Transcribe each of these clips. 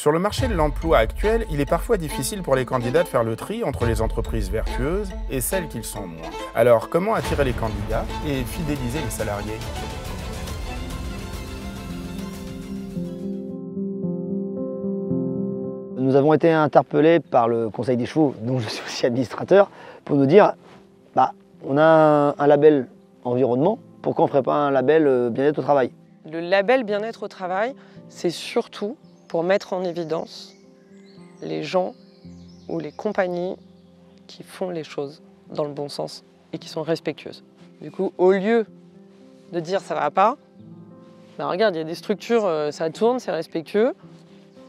Sur le marché de l'emploi actuel, il est parfois difficile pour les candidats de faire le tri entre les entreprises vertueuses et celles qui le sont moins. Alors, comment attirer les candidats et fidéliser les salariés? Nous avons été interpellés par le Conseil des chevaux, dont je suis aussi administrateur, pour nous dire on a un label environnement, pourquoi on ne ferait pas un label bien-être au travail? Le label bien-être au travail, c'est surtout pour mettre en évidence les gens ou les compagnies qui font les choses dans le bon sens et qui sont respectueuses. Du coup, au lieu de dire ça va pas, regarde, il y a des structures, ça tourne, c'est respectueux,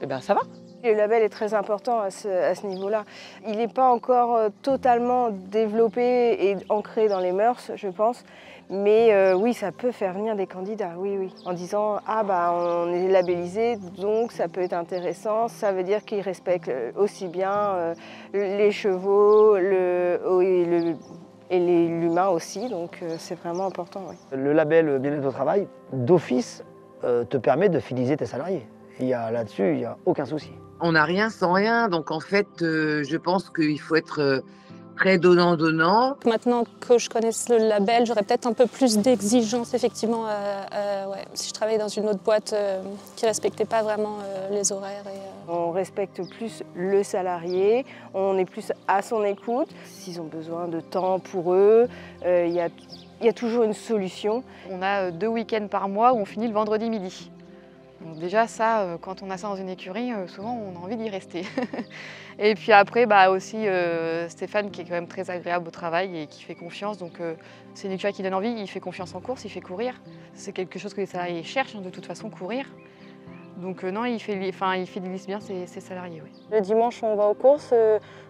et ça va. Le label est très important à ce niveau-là. Il n'est pas encore totalement développé et ancré dans les mœurs, je pense. Mais oui, ça peut faire venir des candidats, oui. En disant « Ah, on est labellisé, donc ça peut être intéressant. Ça veut dire qu'ils respectent aussi bien les chevaux et l'humain aussi. » Donc c'est vraiment important, oui. Le label bien-être au travail, d'office, te permet de fidéliser tes salariés. Là-dessus, il n'y a aucun souci. On n'a rien sans rien, donc en fait, je pense qu'il faut être très donnant-donnant. Maintenant que je connaisse le label, j'aurais peut-être un peu plus d'exigence, effectivement, si je travaillais dans une autre boîte qui ne respectait pas vraiment les horaires. On respecte plus le salarié, on est plus à son écoute. S'ils ont besoin de temps pour eux, il y a toujours une solution. On a 2 week-ends par mois où on finit le vendredi midi. Donc déjà ça, quand on a ça dans une écurie, souvent on a envie d'y rester. Et puis après aussi Stéphane qui est quand même très agréable au travail et qui fait confiance. Donc c'est une écurie qui donne envie, il fait confiance en course, il fait courir. C'est quelque chose que les salariés cherchent de toute façon, courir. Donc non, il fidélise bien ses salariés. Oui. Le dimanche on va aux courses,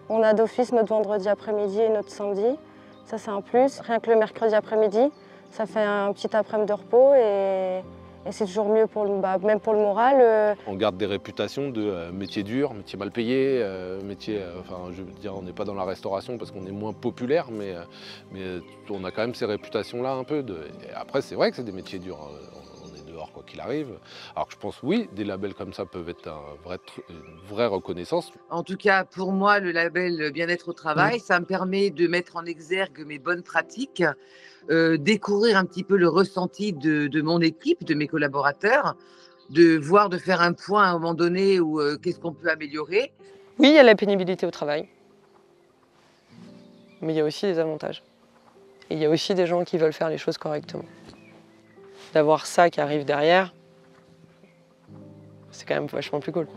on a d'office notre vendredi après-midi et notre samedi. Ça c'est un plus. Rien que le mercredi après-midi, ça fait un petit après-midi de repos et c'est toujours mieux même pour le moral. On garde des réputations de métier dur, métier mal payé, je veux dire, on n'est pas dans la restauration parce qu'on est moins populaire, mais on a quand même ces réputations-là un peu. Et après, c'est vrai que c'est des métiers durs, on est dehors quoi qu'il arrive. Alors que je pense, oui, des labels comme ça peuvent être une vraie reconnaissance. En tout cas, pour moi, le label bien-être au travail, ça me permet de mettre en exergue mes bonnes pratiques, découvrir un petit peu le ressenti de mon équipe, de mes collaborateurs, de faire un point à un moment donné où qu'est-ce qu'on peut améliorer. Oui, il y a la pénibilité au travail, mais il y a aussi des avantages. Et il y a aussi des gens qui veulent faire les choses correctement. D'avoir ça qui arrive derrière, c'est quand même vachement plus cool.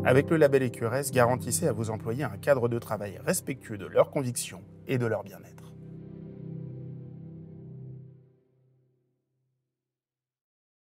Avec le label Écureuil, garantissez à vos employés un cadre de travail respectueux de leurs convictions et de leur bien-être.